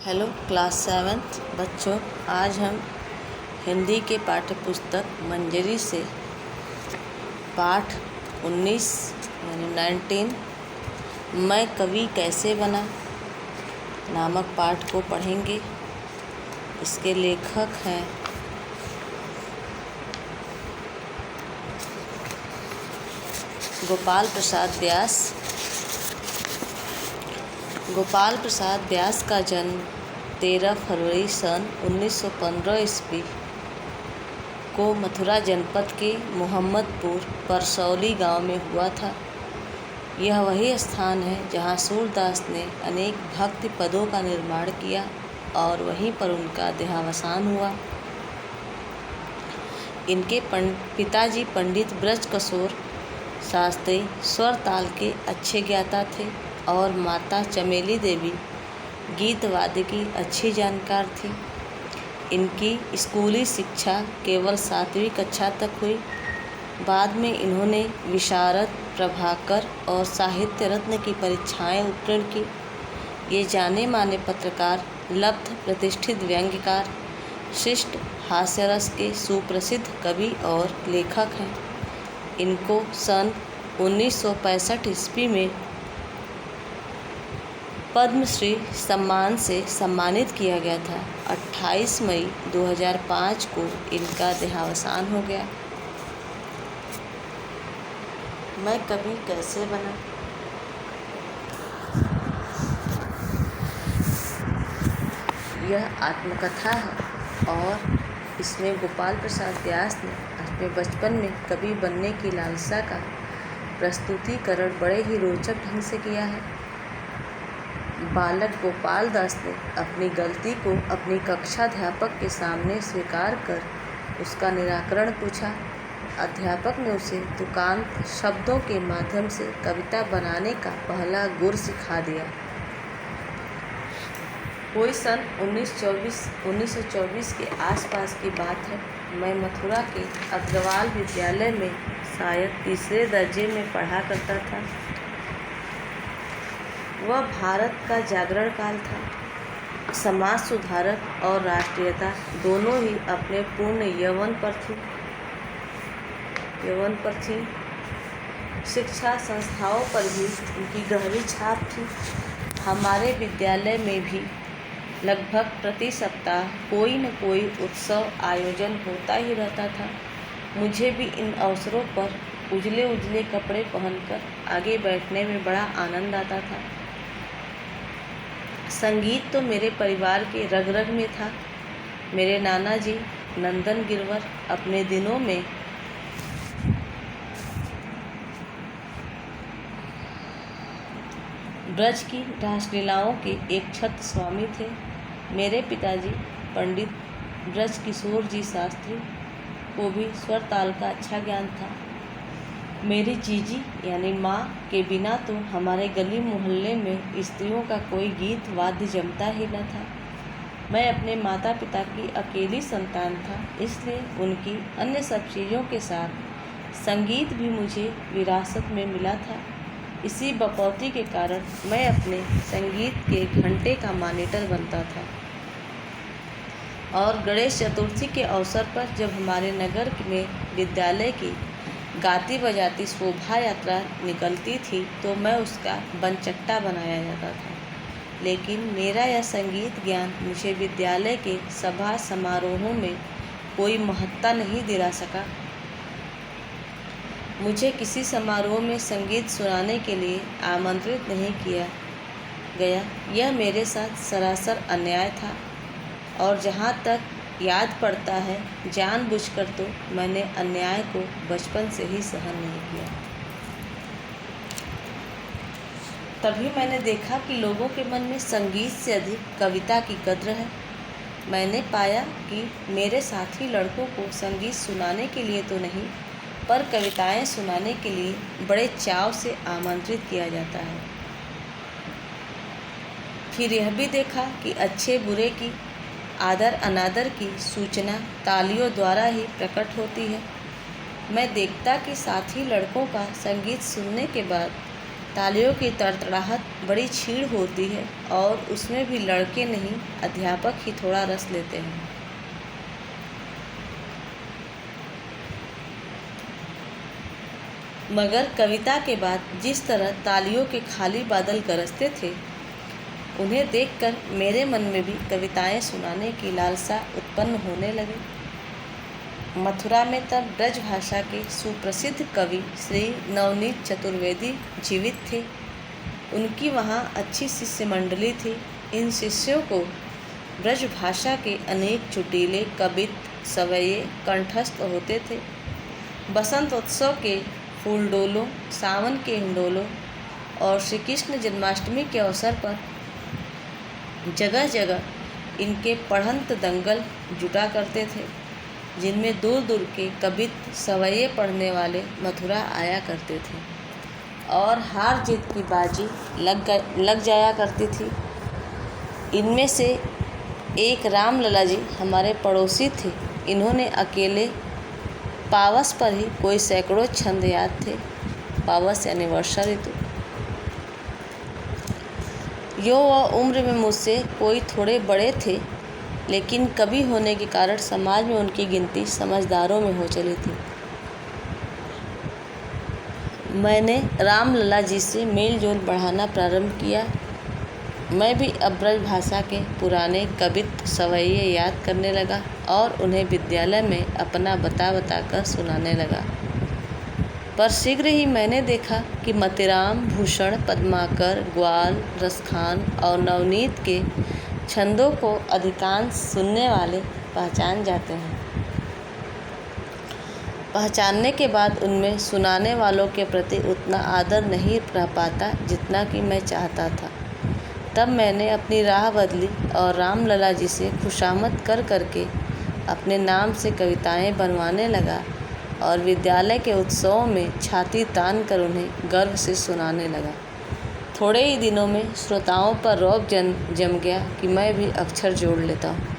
Hello class 7th बच्चों, आज हम हिंदी के पाठ्य पुस्तक मंजरी से पाठ 19 यानी 19 मैं कवि कैसे बना नामक पाठ को पढ़ेंगे। इसके लेखक हैं गोपाल प्रसाद व्यास। गोपाल प्रसाद व्यास का जन्म 13 फरवरी सन 1915 ईस्वी को मथुरा जनपद के मोहम्मदपुर परसौली गांव में हुआ था। यह वही स्थान है जहां सूरदास ने अनेक भक्ति पदों का निर्माण किया और वहीं पर उनका देहावसान हुआ। इनके पिताजी पंडित ब्रजकिशोर शास्त्री स्वर ताल के अच्छे ज्ञाता थे और माता चमेली देवी गीत वाद्य की अच्छी जानकार थी। इनकी स्कूली शिक्षा केवल 7वीं कक्षा तक हुई। बाद में इन्होंने विशारद, प्रभाकर और साहित्य रत्न की परीक्षाएं उत्तीर्ण की। ये जाने माने पत्रकार, लब्ध प्रतिष्ठित व्यंग्यकार, शिष्ट हास्यरस के सुप्रसिद्ध कवि और लेखक हैं। इनको सन 1965 ईस्वी में पद्मश्री सम्मान से सम्मानित किया गया था। 28 मई 2005 को इनका देहावसान हो गया। मैं कवि कैसे बना। यह आत्मकथा है और इसमें गोपाल प्रसाद व्यास ने अपने बचपन में कवि बनने की लालसा का प्रस्तुतिकरण बड़े ही रोचक ढंग से किया है। बालक गोपाल दास ने अपनी गलती को अपनी कक्षाध्यापक के सामने स्वीकार कर उसका निराकरण पूछा। अध्यापक ने उसे तुकांत शब्दों के माध्यम से कविता बनाने का पहला गुर सिखा दिया। कोई सन 1924 के आसपास की बात है। मैं मथुरा के अग्रवाल विद्यालय में शायद 3रे दर्जे में पढ़ा करता था। वह भारत का जागरण काल था। समाज सुधारक और राष्ट्रीयता दोनों ही अपने पूर्ण यौवन पर थी। शिक्षा संस्थाओं पर भी उनकी गहरी छाप थी। हमारे विद्यालय में भी लगभग प्रति सप्ताह कोई न कोई उत्सव आयोजन होता ही रहता था। मुझे भी इन अवसरों पर उजले कपड़े पहनकर आगे बैठने में बड़ा आनंद आता था। संगीत तो मेरे परिवार के रग रग में था। मेरे नाना जी नंदन गिरवर अपने दिनों में ब्रज की रासलीलाओं के एक छत्र स्वामी थे। मेरे पिताजी पंडित ब्रजकिशोर जी शास्त्री को भी स्वर ताल का अच्छा ज्ञान था। मेरी जीजी यानी माँ के बिना तो हमारे गली मोहल्ले में स्त्रियों का कोई गीत वाद्य जमता ही न था। मैं अपने माता पिता की अकेली संतान था, इसलिए उनकी अन्य सब चीज़ों के साथ संगीत भी मुझे विरासत में मिला था। इसी बपौती के कारण मैं अपने संगीत के घंटे का मॉनिटर बनता था। और गणेश चतुर्थी के अवसर पर जब हमारे नगर में विद्यालय की गाती बजाती शोभा यात्रा निकलती थी तो मैं उसका बनचट्टा बनाया जाता था। लेकिन मेरा यह संगीत ज्ञान मुझे विद्यालय के सभा समारोहों में कोई महत्ता नहीं दिला सका। मुझे किसी समारोह में संगीत सुनाने के लिए आमंत्रित नहीं किया गया। यह मेरे साथ सरासर अन्याय था और जहाँ तक याद पड़ता है, जानबूझकर तो मैंने अन्याय को बचपन से ही सहन नहीं किया। तभी मैंने देखा कि लोगों के मन में संगीत से अधिक कविता की कद्र है। मैंने पाया कि मेरे साथी लड़कों को संगीत सुनाने के लिए तो नहीं, पर कविताएं सुनाने के लिए बड़े चाव से आमंत्रित किया जाता है। फिर यह भी देखा कि अच्छे बुरे की, आदर अनादर की सूचना तालियों द्वारा ही प्रकट होती है। मैं देखता कि साथी लड़कों का संगीत सुनने के बाद तालियों की तड़तड़ाहट बड़ी क्षीण होती है और उसमें भी लड़के नहीं, अध्यापक ही थोड़ा रस लेते हैं। मगर कविता के बाद जिस तरह तालियों के खाली बादल गरजते थे, उन्हें देखकर मेरे मन में भी कविताएं सुनाने की लालसा उत्पन्न होने लगी। मथुरा में तब ब्रज भाषा के सुप्रसिद्ध कवि श्री नवनीत चतुर्वेदी जीवित थे। उनकी वहाँ अच्छी शिष्य मंडली थी। इन शिष्यों को ब्रज भाषा के अनेक चुटीले कवित्त सवैये कंठस्थ होते थे। बसंत उत्सव के फूलडोलों, सावन के हिंडोलों और श्री कृष्ण जन्माष्टमी के अवसर पर जगह जगह इनके पढ़ंत दंगल जुटा करते थे, जिनमें दूर दूर के कवित्त सवैये पढ़ने वाले मथुरा आया करते थे और हार जीत की बाजी लग जाया करती थी। इनमें से एक रामलला जी हमारे पड़ोसी थे। इन्होंने अकेले पावस पर ही कोई सैकड़ों छंद याद थे। पावस यानी वर्षा ऋतु। यो वह उम्र में मुझसे कोई थोड़े बड़े थे, लेकिन कवि होने के कारण समाज में उनकी गिनती समझदारों में हो चली थी। मैंने रामलला जी से मेल जोल बढ़ाना प्रारंभ किया। मैं भी अब ब्रज भाषा के पुराने कवित्त सवैये याद करने लगा और उन्हें विद्यालय में अपना बता कर सुनाने लगा। पर शीघ्र ही मैंने देखा कि मतिराम, भूषण, पद्माकर, ग्वाल, रसखान और नवनीत के छंदों को अधिकांश सुनने वाले पहचान जाते हैं। पहचानने के बाद उनमें सुनाने वालों के प्रति उतना आदर नहीं रह पाता जितना कि मैं चाहता था। तब मैंने अपनी राह बदली और रामलला जी से खुशामद करके अपने नाम से कविताएं बनवाने लगा और विद्यालय के उत्सवों में छाती तान कर उन्हें गर्व से सुनाने लगा। थोड़े ही दिनों में श्रोताओं पर रौब जम गया कि मैं भी अक्षर जोड़ लेता हूँ।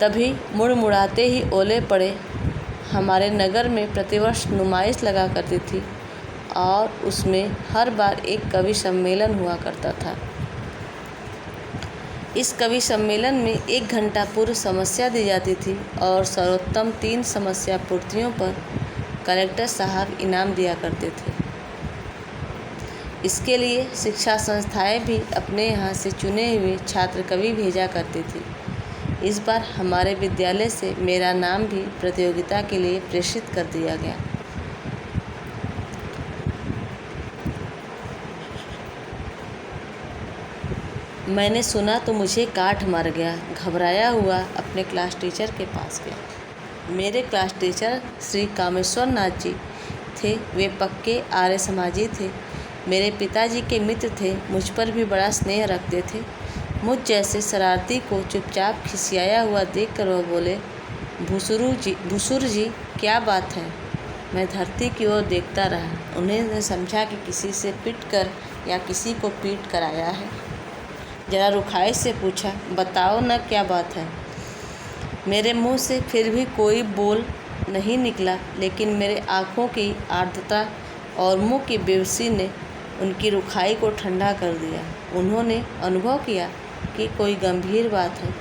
तभी मुड़ाते ही ओले पड़े। हमारे नगर में प्रतिवर्ष नुमाइश लगा करती थी और उसमें हर बार एक कवि सम्मेलन हुआ करता था। इस कवि सम्मेलन में 1 घंटा पूर्व समस्या दी जाती थी और सर्वोत्तम 3 समस्या पूर्तियों पर कलेक्टर साहब इनाम दिया करते थे। इसके लिए शिक्षा संस्थाएं भी अपने यहाँ से चुने हुए छात्र कवि भेजा करती थी। इस बार हमारे विद्यालय से मेरा नाम भी प्रतियोगिता के लिए प्रेषित कर दिया गया। मैंने सुना तो मुझे काठ मार गया। घबराया हुआ अपने क्लास टीचर के पास गया। मेरे क्लास टीचर श्री कामेश्वर नाथ जी थे। वे पक्के आर्य समाजी थे। मेरे पिताजी के मित्र थे। मुझ पर भी बड़ा स्नेह रखते थे। मुझ जैसे शरारती को चुपचाप खिसियाया हुआ देखकर वह बोले, भूसुर जी क्या बात है। मैं धरती की ओर देखता रहा। उन्हें समझा कि किसी से पिट कर या किसी को पीट कर आया है। जरा रुखाई से पूछा, बताओ न क्या बात है। मेरे मुंह से फिर भी कोई बोल नहीं निकला, लेकिन मेरे आँखों की आर्द्रता और मुंह की बेबसी ने उनकी रुखाई को ठंडा कर दिया। उन्होंने अनुभव किया कि कोई गंभीर बात है।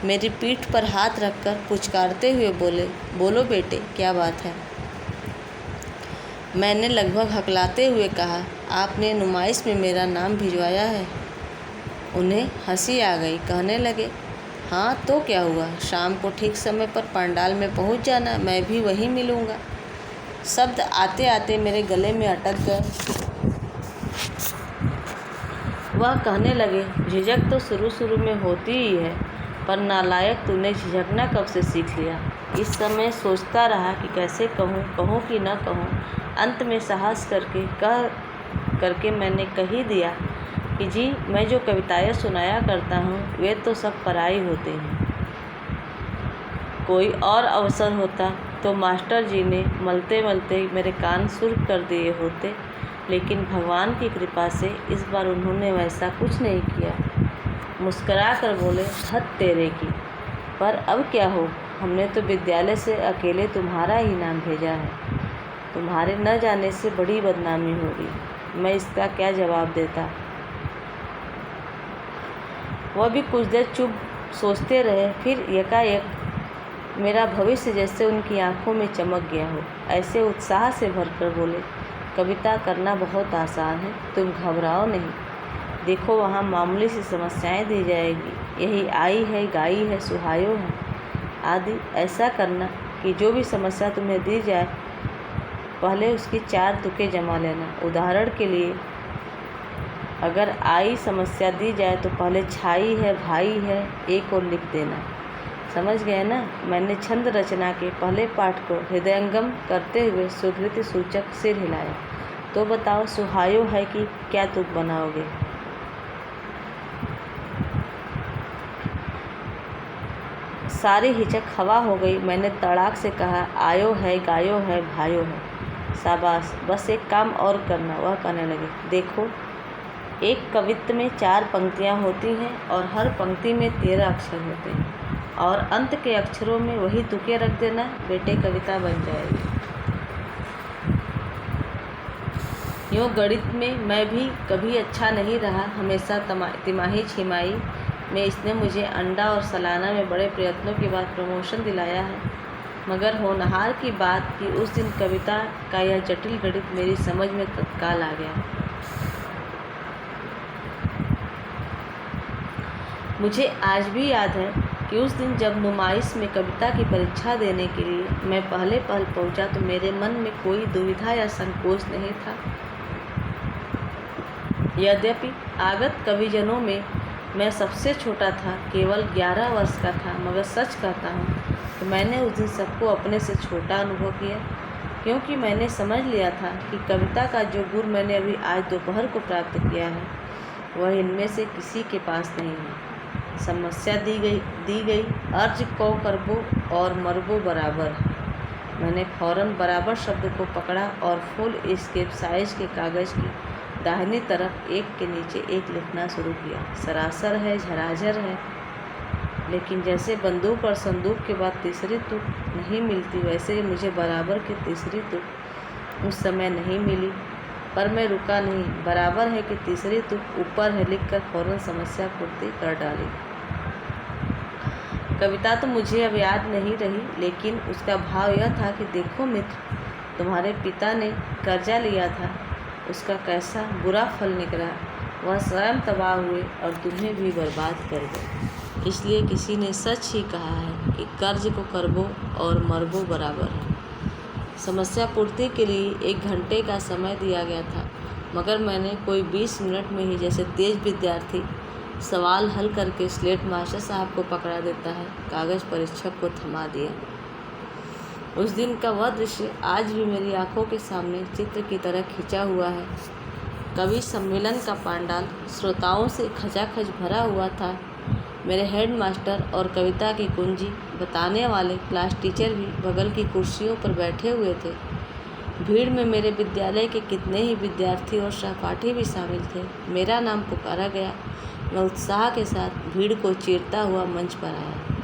मेरी पीठ पर हाथ रखकर पुचकारते हुए बोले, बोलो बेटे क्या बात है। मैंने लगभग हकलाते हुए कहा, आपने नुमाइश में मेरा नाम भिजवाया है। उन्हें हंसी आ गई। कहने लगे, हाँ तो क्या हुआ, शाम को ठीक समय पर पंडाल में पहुंच जाना, मैं भी वहीं मिलूँगा। शब्द आते आते मेरे गले में अटक गए। वह कहने लगे, झिझक तो शुरू में होती ही है, पर नालायक तूने झिझकना कब से सीख लिया। इस समय सोचता रहा कि कैसे कहूँ कि न कहूँ। अंत में साहस करके मैंने कह ही दिया कि जी, मैं जो कविताएं सुनाया करता हूँ वे तो सब पराई होते हैं। कोई और अवसर होता तो मास्टर जी ने मलते मलते मेरे कान सुर्ख कर दिए होते, लेकिन भगवान की कृपा से इस बार उन्होंने वैसा कुछ नहीं किया। मुस्करा कर बोले, हद तेरे की। पर अब क्या हो, हमने तो विद्यालय से अकेले तुम्हारा ही नाम भेजा है। तुम्हारे न जाने से बड़ी बदनामी होगी। मैं इसका क्या जवाब देता। वह भी कुछ देर चुप सोचते रहे, फिर एकाएक मेरा भविष्य जैसे उनकी आंखों में चमक गया हो, ऐसे उत्साह से भरकर बोले, कविता करना बहुत आसान है, तुम घबराओ नहीं। देखो वहाँ मामूली सी समस्याएं दी जाएगी, यही आई है, गाई है, सुहायो है आदि। ऐसा करना कि जो भी समस्या तुम्हें दी जाए पहले उसकी 4 तुकें जमा लेना। उदाहरण के लिए अगर आई समस्या दी जाए तो पहले छाई है, भाई है, एक और लिख देना। समझ गए ना। मैंने छंद रचना के पहले पाठ को हृदयंगम करते हुए स्वीकृति सूचक सिर हिलाया। तो बताओ सुहायो है कि क्या तुक बनाओगे। सारी हिचक हवा हो गई। मैंने तड़ाक से कहा, आयो है, गायो है, भायो है। शाबाश, बस एक काम और करना। वह कहने लगे, देखो एक कवित्त में 4 पंक्तियाँ होती हैं और हर पंक्ति में 13 अक्षर होते हैं और अंत के अक्षरों में वही तुकें रख देना, बेटे कविता बन जाएगी। यूँ गणित में मैं भी कभी अच्छा नहीं रहा, हमेशा तिमाही छिमाही में इसने मुझे अंडा और सालाना में बड़े प्रयत्नों के बाद प्रमोशन दिलाया है। मगर होनहार की बात कि उस दिन कविता का यह जटिल गणित मेरी समझ में तत्काल आ गया। मुझे आज भी याद है कि उस दिन जब नुमाइश में कविता की परीक्षा देने के लिए मैं पहले पहल पहुंचा तो मेरे मन में कोई दुविधा या संकोच नहीं था। यद्यपि आगत कविजनों में मैं सबसे छोटा था, केवल 11 वर्ष का था, मगर सच कहता हूँ तो मैंने उस दिन सबको अपने से छोटा अनुभव किया, क्योंकि मैंने समझ लिया था कि कविता का जो गुण मैंने अभी आज दोपहर को प्राप्त किया है वह इनमें से किसी के पास नहीं है। समस्या दी गई अर्ज को करबो और मरबो बराबर। मैंने फौरन बराबर शब्द को पकड़ा और फुल स्केप साइज के कागज़ की दाहिनी तरफ एक के नीचे एक लिखना शुरू किया। सरासर है, झराझर है, लेकिन जैसे बंदूक और संदूक के बाद तीसरी तुक नहीं मिलती, वैसे ही मुझे बराबर की तीसरी तुक उस समय नहीं मिली। पर मैं रुका नहीं। बराबर है कि तीसरी तुक ऊपर है लिखकर फौरन समस्या पूर्ति कर डाली। कविता तो मुझे अब याद नहीं रही, लेकिन उसका भाव यह था कि देखो मित्र, तुम्हारे पिता ने कर्जा लिया था, उसका कैसा बुरा फल निकला। वह स्वयं तबाह हुए और तुम्हें भी बर्बाद कर गए। इसलिए किसी ने सच ही कहा है कि कर्ज को करबो और मरबो बराबर है। समस्या पूर्ति के लिए 1 घंटे का समय दिया गया था, मगर मैंने कोई 20 मिनट में ही, जैसे तेज विद्यार्थी सवाल हल करके स्लेट मास्टर साहब को पकड़ा देता है, कागज़ परीक्षक को थमा दिया। उस दिन का वह दृश्य आज भी मेरी आंखों के सामने चित्र की तरह खिंचा हुआ है। कवि सम्मेलन का पांडाल श्रोताओं से खचाखच भरा हुआ था। मेरे हेड मास्टर और कविता की कुंजी बताने वाले क्लास टीचर भी बगल की कुर्सियों पर बैठे हुए थे। भीड़ में मेरे विद्यालय के कितने ही विद्यार्थी और सहपाठी भी शामिल थे। मेरा नाम पुकारा गया। मैं उत्साह के साथ भीड़ को चीरता हुआ मंच पर आया।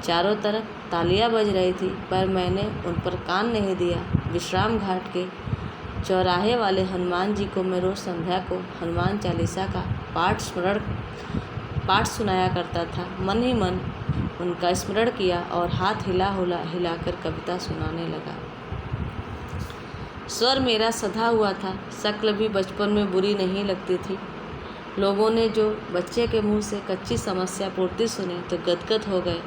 चारों तरफ तालियां बज रही थी, पर मैंने उन पर कान नहीं दिया। विश्राम घाट के चौराहे वाले हनुमान जी को मैं रोज़ संध्या को हनुमान चालीसा का पाठ सुनाया करता था। मन ही मन उनका स्मरण किया और हाथ हिलाकर कविता सुनाने लगा। स्वर मेरा सधा हुआ था। शक्ल भी बचपन में बुरी नहीं लगती थी। लोगों ने जो बच्चे के मुंह से कच्ची समस्या पूर्ति सुनी तो गदगद हो गए।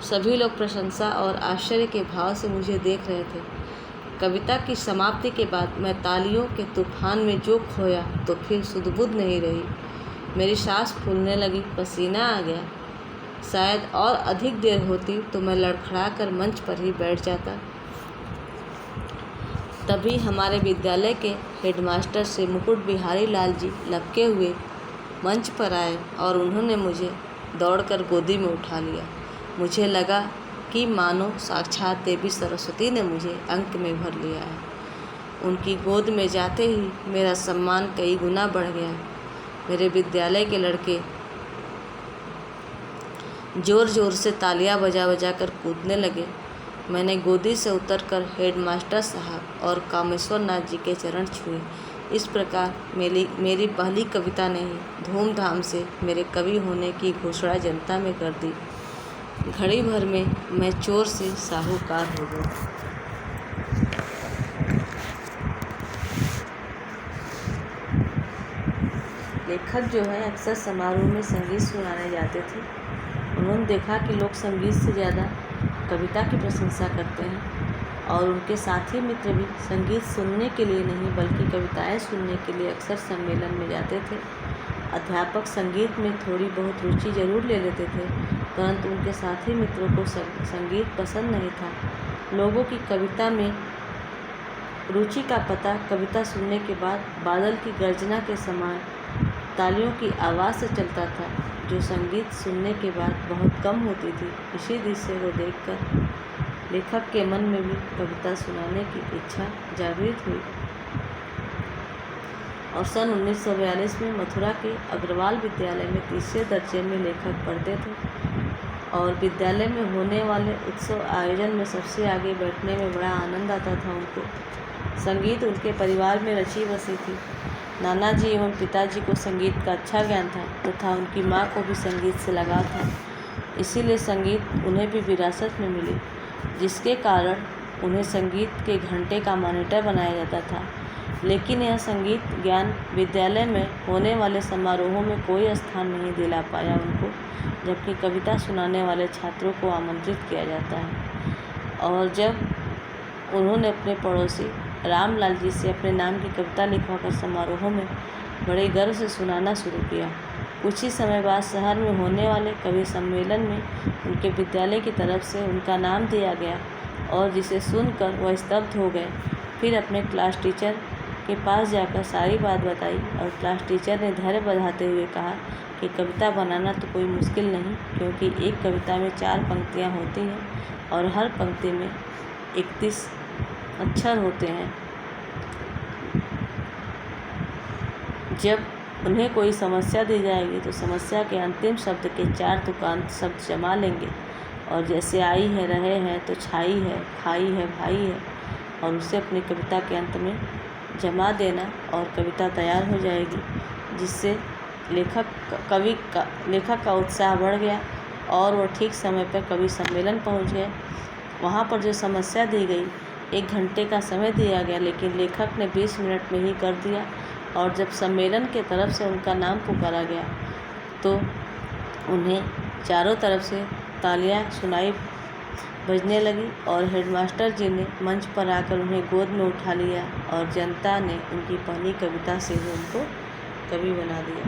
सभी लोग प्रशंसा और आश्चर्य के भाव से मुझे देख रहे थे। कविता की समाप्ति के बाद मैं तालियों के तूफान में जो खोया तो फिर सुध-बुध नहीं रही। मेरी सांस फूलने लगी, पसीना आ गया। शायद और अधिक देर होती तो मैं लड़खड़ाकर मंच पर ही बैठ जाता। तभी हमारे विद्यालय के हेडमास्टर से मुकुट बिहारी लाल जी लपके हुए मंच पर आए और उन्होंने मुझे दौड़कर गोदी में उठा लिया। मुझे लगा कि मानो साक्षात देवी सरस्वती ने मुझे अंक में भर लिया है। उनकी गोद में जाते ही मेरा सम्मान कई गुना बढ़ गया। मेरे विद्यालय के लड़के ज़ोर ज़ोर से तालियां बजा बजा कर कूदने लगे। मैंने गोदी से उतरकर हेडमास्टर साहब और कामेश्वर नाथ जी के चरण छुए। इस प्रकार मेरी पहली कविता ने ही धूमधाम से मेरे कवि होने की घोषणा जनता में कर दी। घड़ी भर में मैं चोर से साहूकार हो गया। लेखक जो है अक्सर समारोह में संगीत सुनाने जाते थे। उन्होंने देखा कि लोग संगीत से ज़्यादा कविता की प्रशंसा करते हैं और उनके साथी मित्र भी संगीत सुनने के लिए नहीं बल्कि कविताएं सुनने के लिए अक्सर सम्मेलन में जाते थे। अध्यापक संगीत में थोड़ी बहुत रुचि जरूर ले लेते थे, परंतु उनके साथी मित्रों को संगीत पसंद नहीं था। लोगों की कविता में रुचि का पता कविता सुनने के बाद बादल की गर्जना के समान तालियों की आवाज़ से चलता था, जो संगीत सुनने के बाद बहुत कम होती थी। इसी दृश्य को देखकर लेखक के मन में भी कविता सुनाने की इच्छा जागृत हुई और सन 1942 में मथुरा के अग्रवाल विद्यालय में तीसरे दर्जे में लेखक पढ़ते थे और विद्यालय में होने वाले उत्सव आयोजन में सबसे आगे बैठने में बड़ा आनंद आता था। उनको संगीत उनके परिवार में रची बसी थी। नाना जी एवं पिताजी को संगीत का अच्छा ज्ञान था तथा उनकी माँ को भी संगीत से लगाव था। इसीलिए संगीत उन्हें भी विरासत में मिली, जिसके कारण उन्हें संगीत के घंटे का मॉनिटर बनाया जाता था। लेकिन यह संगीत ज्ञान विद्यालय में होने वाले समारोहों में कोई स्थान नहीं दिला पाया उनको, जबकि कविता सुनाने वाले छात्रों को आमंत्रित किया जाता है। और जब उन्होंने अपने पड़ोसी रामलाल जी से अपने नाम की कविता लिखवाकर समारोहों में बड़े गर्व से सुनाना शुरू किया। कुछ ही समय बाद शहर में होने वाले कवि सम्मेलन में उनके विद्यालय की तरफ से उनका नाम दिया गया और जिसे सुनकर वह स्तब्ध हो गए। फिर अपने क्लास टीचर के पास जाकर सारी बात बताई और क्लास टीचर ने धैर्य बढ़ाते हुए कहा कि कविता बनाना तो कोई मुश्किल नहीं, क्योंकि एक कविता में 4 पंक्तियाँ होती हैं और हर पंक्ति में 31 अक्षर होते हैं। जब उन्हें कोई समस्या दी जाएगी तो समस्या के अंतिम शब्द के 4 तुकांत शब्द जमा लेंगे और जैसे आई है, रहे हैं, तो छाई है, खाई है, भाई है, और उसे अपनी कविता के अंत में जमा देना और कविता तैयार हो जाएगी। जिससे लेखक का उत्साह बढ़ गया और वह ठीक समय पर कवि सम्मेलन पहुंच गए। वहाँ पर जो समस्या दी गई, 1 घंटे का समय दिया गया, लेकिन लेखक ने 20 मिनट में ही कर दिया। और जब सम्मेलन के तरफ से उनका नाम पुकारा गया तो उन्हें चारों तरफ से तालियां सुनाई बजने लगी और हेडमास्टर जी ने मंच पर आकर उन्हें गोद में उठा लिया और जनता ने उनकी पहली कविता से ही उनको कवि बना दिया।